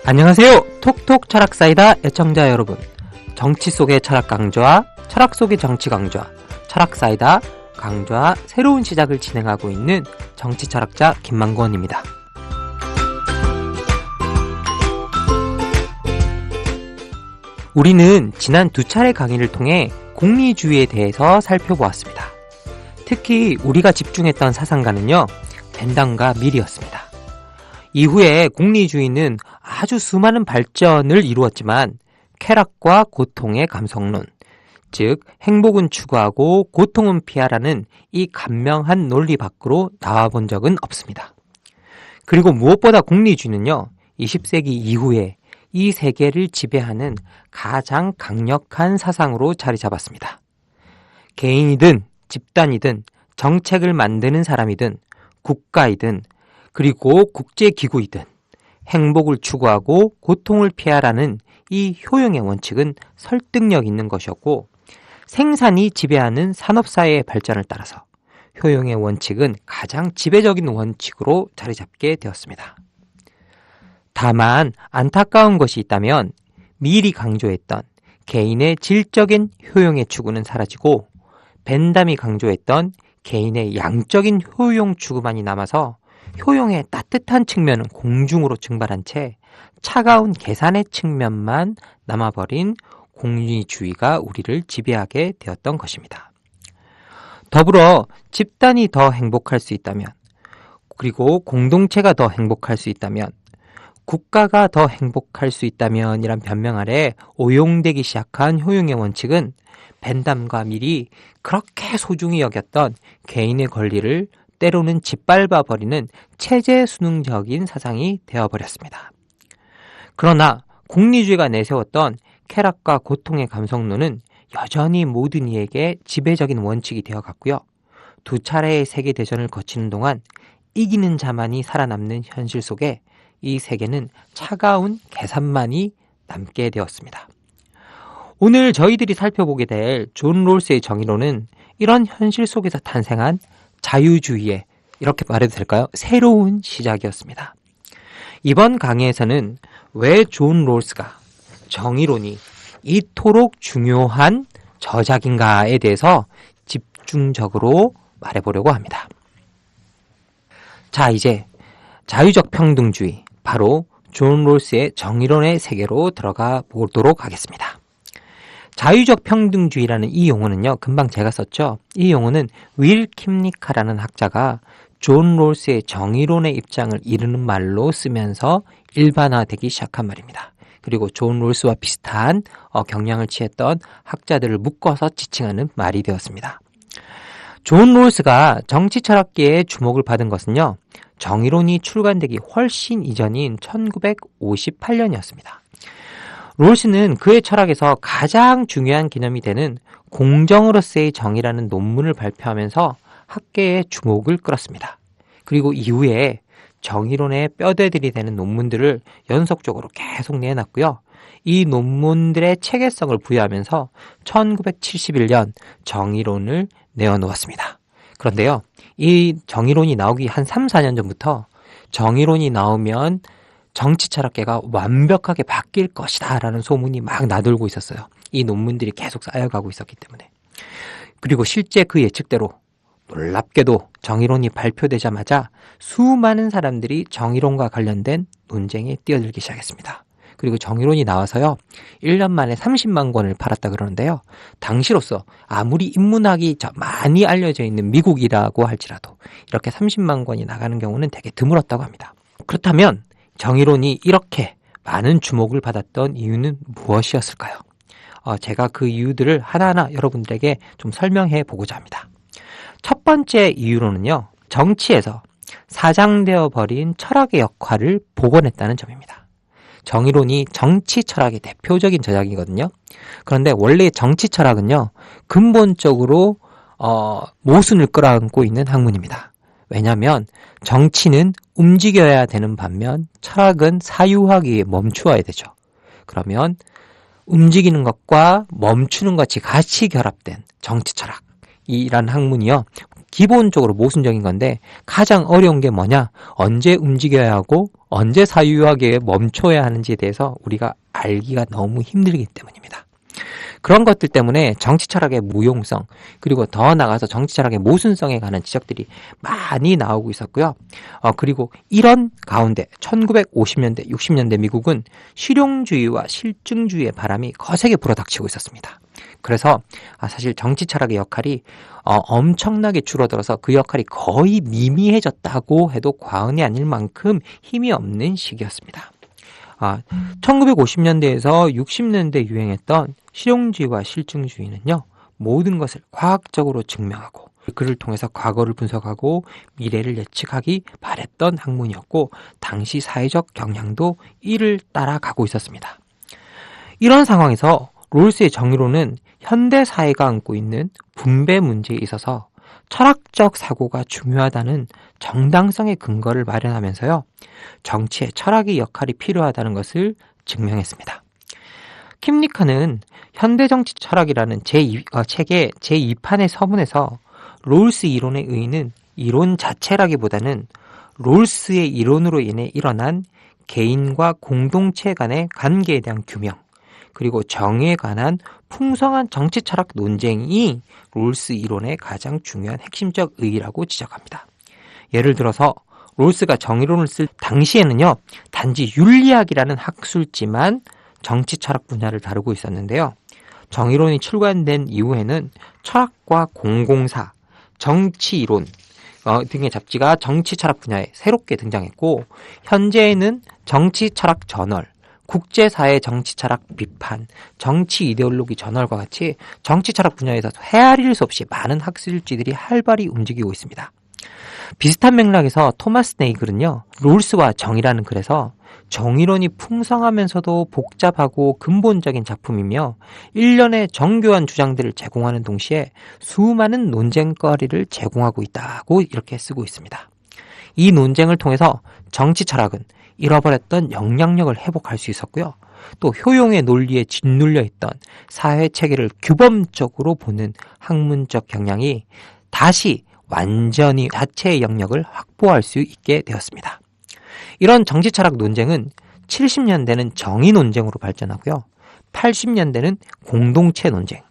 안녕하세요. 톡톡 철학사이다 애청자 여러분. 정치 속의 철학 강좌와 철학 속의 정치 강좌, 철학사이다 강좌 새로운 시작을 진행하고 있는 정치 철학자 김만권입니다. 우리는 지난 2차례 강의를 통해 공리주의에 대해서 살펴보았습니다. 특히 우리가 집중했던 사상가는요, 벤담과 밀이었습니다. 이후에 공리주의는 아주 수많은 발전을 이루었지만 쾌락과 고통의 감성론, 즉 행복은 추구하고 고통은 피하라는 이 간명한 논리 밖으로 나와본 적은 없습니다. 그리고 무엇보다 공리주의는요, 20세기 이후에 이 세계를 지배하는 가장 강력한 사상으로 자리 잡았습니다. 개인이든 집단이든 정책을 만드는 사람이든 국가이든 그리고 국제기구이든 행복을 추구하고 고통을 피하라는 이 효용의 원칙은 설득력 있는 것이었고, 생산이 지배하는 산업사회의 발전을 따라서 효용의 원칙은 가장 지배적인 원칙으로 자리 잡게 되었습니다. 다만 안타까운 것이 있다면 밀이 강조했던 개인의 질적인 효용의 추구는 사라지고 벤담이 강조했던 개인의 양적인 효용 추구만이 남아서 효용의 따뜻한 측면은 공중으로 증발한 채 차가운 계산의 측면만 남아버린 공리주의가 우리를 지배하게 되었던 것입니다. 더불어 집단이 더 행복할 수 있다면, 그리고 공동체가 더 행복할 수 있다면, 국가가 더 행복할 수 있다면 이란 변명 아래 오용되기 시작한 효용의 원칙은 벤담과 밀이 그렇게 소중히 여겼던 개인의 권리를 때로는 짓밟아버리는 체제수능적인 사상이 되어버렸습니다. 그러나 공리주의가 내세웠던 쾌락과 고통의 감성론은 여전히 모든 이에게 지배적인 원칙이 되어갔고요. 2차례의 세계대전을 거치는 동안 이기는 자만이 살아남는 현실 속에 이 세계는 차가운 계산만이 남게 되었습니다. 오늘 저희들이 살펴보게 될 존 롤스의 정의론은 이런 현실 속에서 탄생한 자유주의의, 이렇게 말해도 될까요? 새로운 시작이었습니다. 이번 강의에서는 왜 존 롤스가 정의론이 이토록 중요한 저작인가에 대해서 집중적으로 말해보려고 합니다. 자, 이제 자유적 평등주의, 바로 존 롤스의 정의론의 세계로 들어가 보도록 하겠습니다. 자유적 평등주의라는 이 용어는요, 금방 제가 썼죠. 이 용어는 윌 킴리카라는 학자가 존 롤스의 정의론의 입장을 이르는 말로 쓰면서 일반화되기 시작한 말입니다. 그리고 존 롤스와 비슷한 경향을 취했던 학자들을 묶어서 지칭하는 말이 되었습니다. 존 롤스가 정치 철학계의 주목을 받은 것은요, 정의론이 출간되기 훨씬 이전인 1958년이었습니다. 롤스는 그의 철학에서 가장 중요한 개념이 되는 공정으로서의 정의라는 논문을 발표하면서 학계의 주목을 끌었습니다. 그리고 이후에 정의론의 뼈대들이 되는 논문들을 연속적으로 계속 내놨고요. 이 논문들의 체계성을 부여하면서 1971년 정의론을 내어놓았습니다. 그런데요, 이 정의론이 나오기 한 3, 4년 전부터 정의론이 나오면 정치 철학계가 완벽하게 바뀔 것이다 라는 소문이 막 나돌고 있었어요. 이 논문들이 계속 쌓여가고 있었기 때문에. 그리고 실제 그 예측대로 놀랍게도 정의론이 발표되자마자 수많은 사람들이 정의론과 관련된 논쟁에 뛰어들기 시작했습니다. 그리고 정의론이 나와서요, 1년 만에 30만 권을 팔았다 그러는데요, 당시로서 아무리 인문학이 많이 알려져 있는 미국이라고 할지라도 이렇게 30만 권이 나가는 경우는 되게 드물었다고 합니다. 그렇다면 정의론이 이렇게 많은 주목을 받았던 이유는 무엇이었을까요? 제가 그 이유들을 하나하나 여러분들에게 좀 설명해 보고자 합니다. 첫 번째 이유로는요, 정치에서 사장되어 버린 철학의 역할을 복원했다는 점입니다. 정의론이 정치 철학의 대표적인 저작이거든요. 그런데 원래 정치 철학은요, 근본적으로 모순을 끌어안고 있는 학문입니다. 왜냐하면 정치는 움직여야 되는 반면 철학은 사유하기 위해 멈추어야 되죠. 그러면 움직이는 것과 멈추는 것이 같이 결합된 정치 철학이라는 학문이요, 기본적으로 모순적인 건데 가장 어려운 게 뭐냐? 언제 움직여야 하고 언제 사유하게 멈춰야 하는지에 대해서 우리가 알기가 너무 힘들기 때문입니다. 그런 것들 때문에 정치 철학의 무용성, 그리고 더 나아가서 정치 철학의 모순성에 관한 지적들이 많이 나오고 있었고요. 그리고 이런 가운데 1950년대, 60년대 미국은 실용주의와 실증주의의 바람이 거세게 불어닥치고 있었습니다. 그래서 사실 정치 철학의 역할이 엄청나게 줄어들어서 그 역할이 거의 미미해졌다고 해도 과언이 아닐 만큼 힘이 없는 시기였습니다. 1950년대에서 60년대 유행했던 실용주의와 실증주의는요, 모든 것을 과학적으로 증명하고 그를 통해서 과거를 분석하고 미래를 예측하기 바랬던 학문이었고 당시 사회적 경향도 이를 따라가고 있었습니다. 이런 상황에서 롤스의 정의론은 현대 사회가 안고 있는 분배 문제에 있어서 철학적 사고가 중요하다는 정당성의 근거를 마련하면서요, 정치에 철학의 역할이 필요하다는 것을 증명했습니다. 킴리카는 현대정치 철학이라는 책의 제2판의 서문에서 롤스 이론의 의의는 이론 자체라기보다는 롤스의 이론으로 인해 일어난 개인과 공동체 간의 관계에 대한 규명, 그리고 정의에 관한 풍성한 정치 철학 논쟁이 롤스 이론의 가장 중요한 핵심적 의의라고 지적합니다. 예를 들어서 롤스가 정의론을 쓸 당시에는요, 단지 윤리학이라는 학술지만 정치 철학 분야를 다루고 있었는데요. 정의론이 출간된 이후에는 철학과 공공사, 정치이론 등의 잡지가 정치 철학 분야에 새롭게 등장했고, 현재에는 정치 철학 저널, 국제사회 정치 철학 비판, 정치 이데올로기 저널과 같이 정치 철학 분야에서 헤아릴 수 없이 많은 학술지들이 활발히 움직이고 있습니다. 비슷한 맥락에서 토마스 네이글은요, 롤스와 정의라는 글에서 정의론이 풍성하면서도 복잡하고 근본적인 작품이며 일련의 정교한 주장들을 제공하는 동시에 수많은 논쟁거리를 제공하고 있다고 이렇게 쓰고 있습니다. 이 논쟁을 통해서 정치 철학은 잃어버렸던 영향력을 회복할 수 있었고요. 또 효용의 논리에 짓눌려 있던 사회 체계를 규범적으로 보는 학문적 경향이 다시 완전히 자체의 영역을 확보할 수 있게 되었습니다. 이런 정치 철학 논쟁은 70년대는 정의 논쟁으로 발전하고요. 80년대는 공동체 논쟁,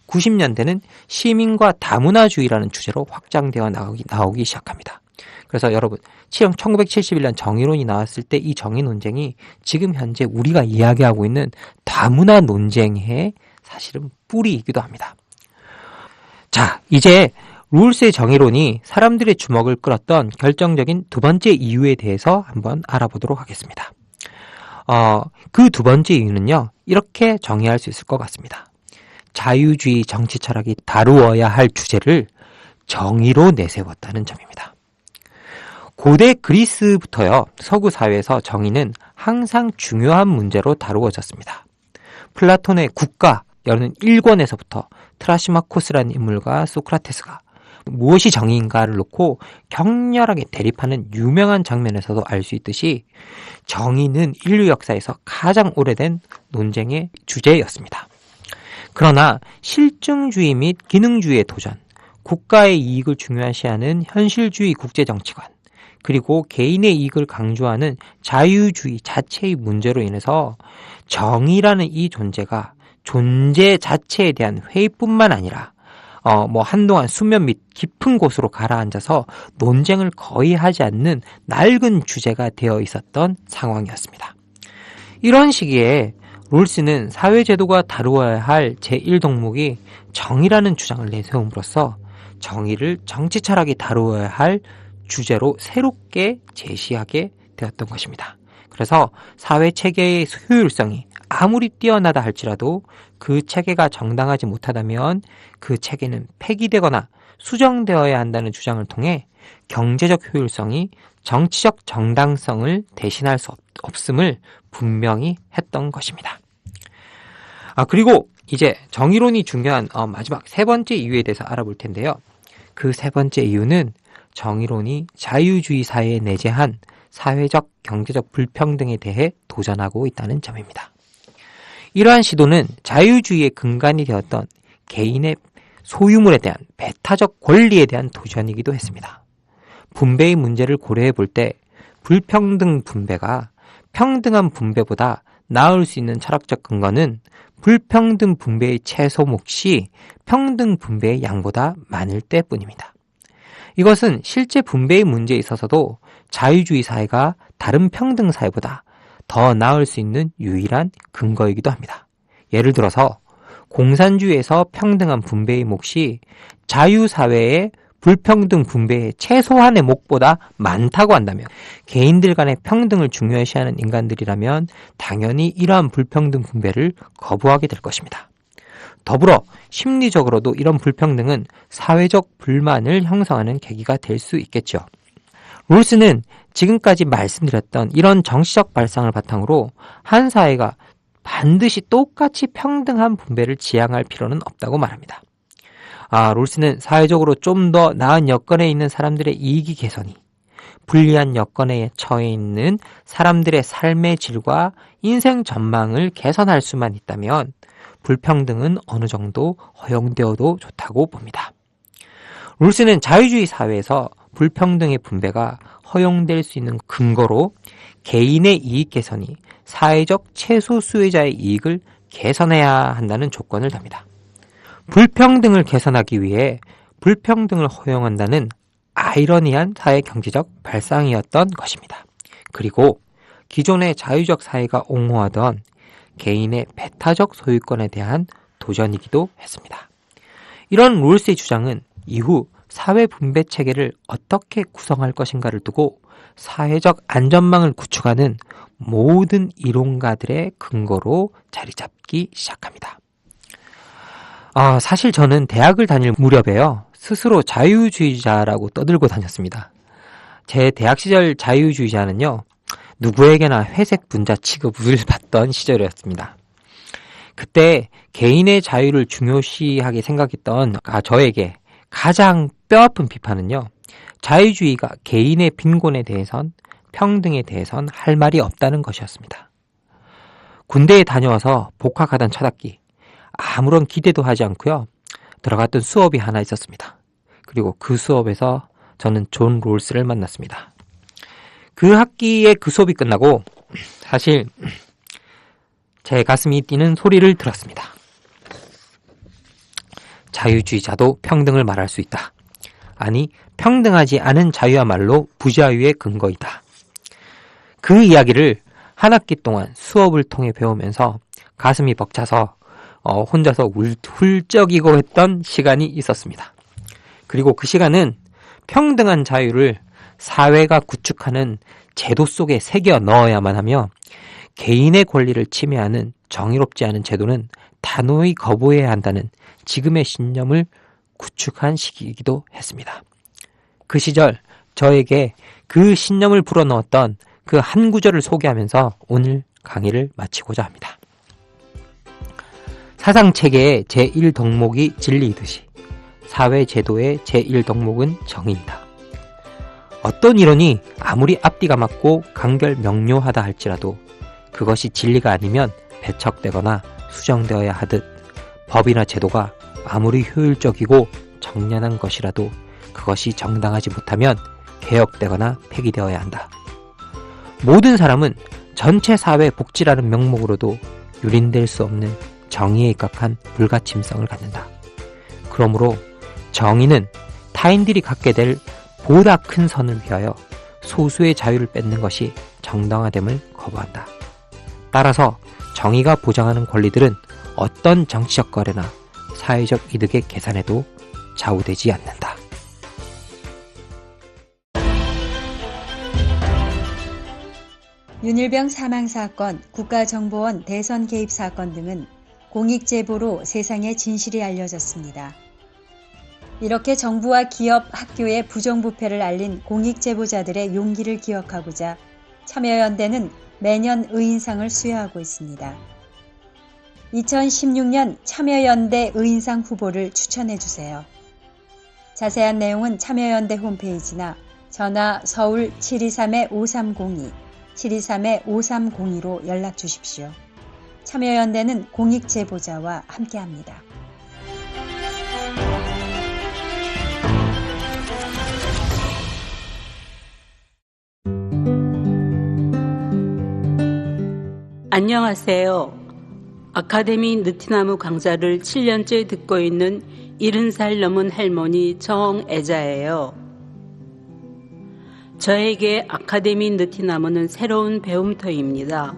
90년대는 시민과 다문화주의라는 주제로 확장되어 나오기 시작합니다. 그래서 여러분, 1971년 정의론이 나왔을 때 이 정의 논쟁이 지금 현재 우리가 이야기하고 있는 다문화 논쟁의 사실은 뿌리이기도 합니다. 자, 이제 롤스의 정의론이 사람들의 주목을 끌었던 결정적인 두 번째 이유에 대해서 한번 알아보도록 하겠습니다. 그 두 번째 이유는요, 이렇게 정의할 수 있을 것 같습니다. 자유주의 정치 철학이 다루어야 할 주제를 정의로 내세웠다는 점입니다. 고대 그리스부터요, 서구 사회에서 정의는 항상 중요한 문제로 다루어졌습니다. 플라톤의 국가라는 1권에서부터 트라시마코스라는 인물과 소크라테스가 무엇이 정의인가를 놓고 격렬하게 대립하는 유명한 장면에서도 알 수 있듯이 정의는 인류 역사에서 가장 오래된 논쟁의 주제였습니다. 그러나 실증주의 및 기능주의의 도전, 국가의 이익을 중요시하는 현실주의 국제정치관, 그리고 개인의 이익을 강조하는 자유주의 자체의 문제로 인해서 정의라는 이 존재가 존재 자체에 대한 회의뿐만 아니라 한동안 수면 밑 깊은 곳으로 가라앉아서 논쟁을 거의 하지 않는 낡은 주제가 되어 있었던 상황이었습니다. 이런 시기에 롤스는 사회제도가 다루어야 할 제1덕목이 정의라는 주장을 내세움으로써 정의를 정치 철학이 다루어야 할 주제로 새롭게 제시하게 되었던 것입니다. 그래서 사회 체계의 효율성이 아무리 뛰어나다 할지라도 그 체계가 정당하지 못하다면 그 체계는 폐기되거나 수정되어야 한다는 주장을 통해 경제적 효율성이 정치적 정당성을 대신할 수 없음을 분명히 했던 것입니다. 그리고 이제 정의론이 중요한 마지막 세 번째 이유에 대해서 알아볼 텐데요. 그 세 번째 이유는 정의론이 자유주의 사회에 내재한 사회적, 경제적 불평등에 대해 도전하고 있다는 점입니다. 이러한 시도는 자유주의의 근간이 되었던 개인의 소유물에 대한 배타적 권리에 대한 도전이기도 했습니다. 분배의 문제를 고려해 볼 때 불평등 분배가 평등한 분배보다 나을 수 있는 철학적 근거는 불평등 분배의 최소 몫이 평등 분배의 양보다 많을 때뿐입니다. 이것은 실제 분배의 문제에 있어서도 자유주의 사회가 다른 평등 사회보다 더 나을 수 있는 유일한 근거이기도 합니다. 예를 들어서 공산주의에서 평등한 분배의 몫이 자유사회의 불평등 분배의 최소한의 몫보다 많다고 한다면 개인들 간의 평등을 중요시하는 인간들이라면 당연히 이러한 불평등 분배를 거부하게 될 것입니다. 더불어 심리적으로도 이런 불평등은 사회적 불만을 형성하는 계기가 될 수 있겠죠. 롤스는 지금까지 말씀드렸던 이런 정치적 발상을 바탕으로 한 사회가 반드시 똑같이 평등한 분배를 지향할 필요는 없다고 말합니다. 롤스는 사회적으로 좀 더 나은 여건에 있는 사람들의 이익이 개선이, 불리한 여건에 처해 있는 사람들의 삶의 질과 인생 전망을 개선할 수만 있다면 불평등은 어느 정도 허용되어도 좋다고 봅니다. 롤스는 자유주의 사회에서 불평등의 분배가 허용될 수 있는 근거로 개인의 이익 개선이 사회적 최소 수혜자의 이익을 개선해야 한다는 조건을 듭니다. 불평등을 개선하기 위해 불평등을 허용한다는 아이러니한 사회 경제적 발상이었던 것입니다. 그리고 기존의 자유적 사회가 옹호하던 개인의 배타적 소유권에 대한 도전이기도 했습니다. 이런 롤스의 주장은 이후 사회 분배 체계를 어떻게 구성할 것인가를 두고 사회적 안전망을 구축하는 모든 이론가들의 근거로 자리 잡기 시작합니다. 사실 저는 대학을 다닐 무렵에요, 스스로 자유주의자라고 떠들고 다녔습니다. 제 대학 시절 자유주의자는요, 누구에게나 회색 분자 취급을 받던 시절이었습니다. 그때 개인의 자유를 중요시하게 생각했던 저에게 가장 뼈아픈 비판은요, 자유주의가 개인의 빈곤에 대해선, 평등에 대해선 할 말이 없다는 것이었습니다. 군대에 다녀와서 복학하던 첫 학기, 아무런 기대도 하지 않고요, 들어갔던 수업이 하나 있었습니다. 그리고 그 수업에서 저는 존 롤스를 만났습니다. 그 학기에 그 수업이 끝나고 사실 제 가슴이 뛰는 소리를 들었습니다. 자유주의자도 평등을 말할 수 있다. 아니, 평등하지 않은 자유야말로 부자유의 근거이다. 그 이야기를 한 학기 동안 수업을 통해 배우면서 가슴이 벅차서 혼자서 훌쩍이고 했던 시간이 있었습니다. 그리고 그 시간은 평등한 자유를 사회가 구축하는 제도 속에 새겨 넣어야만 하며 개인의 권리를 침해하는 정의롭지 않은 제도는 단호히 거부해야 한다는 지금의 신념을 구축한 시기이기도 했습니다. 그 시절 저에게 그 신념을 불어넣었던 그 한 구절을 소개하면서 오늘 강의를 마치고자 합니다. 사상체계의 제1덕목이 진리이듯이 사회제도의 제1덕목은 정의이다. 어떤 이론이 아무리 앞뒤가 맞고 간결명료하다 할지라도 그것이 진리가 아니면 배척되거나 수정되어야 하듯 법이나 제도가 아무리 효율적이고 정연한 것이라도 그것이 정당하지 못하면 개혁되거나 폐기되어야 한다. 모든 사람은 전체 사회 복지라는 명목으로도 유린될 수 없는 정의에 입각한 불가침성을 갖는다. 그러므로 정의는 타인들이 갖게 될 보다 큰 선을 위하여 소수의 자유를 뺏는 것이 정당화됨을 거부한다. 따라서 정의가 보장하는 권리들은 어떤 정치적 거래나 사회적 이득의 계산에도 좌우되지 않는다. 윤일병 사망사건, 국가정보원 대선 개입 사건 등은 공익제보로 세상에 진실이 알려졌습니다. 이렇게 정부와 기업, 학교의 부정부패를 알린 공익제보자들의 용기를 기억하고자 참여연대는 매년 의인상을 수여하고 있습니다. 2016년 참여연대 의인상 후보를 추천해주세요. 자세한 내용은 참여연대 홈페이지나 전화 서울 723-5302, 723-5302로 연락 주십시오. 참여연대는 공익제보자와 함께합니다. 안녕하세요. 아카데미 느티나무 강좌를 7년째 듣고 있는 70살 넘은 할머니 정애자예요. 저에게 아카데미 느티나무는 새로운 배움터입니다.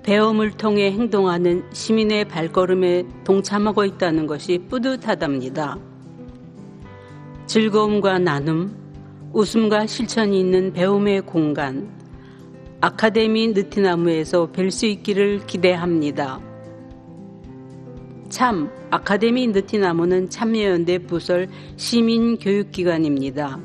배움을 통해 행동하는 시민의 발걸음에 동참하고 있다는 것이 뿌듯하답니다. 즐거움과 나눔, 웃음과 실천이 있는 배움의 공간, 아카데미 느티나무에서 뵐 수 있기를 기대합니다. 참, 아카데미 느티나무는 참여연대 부설 시민교육기관입니다.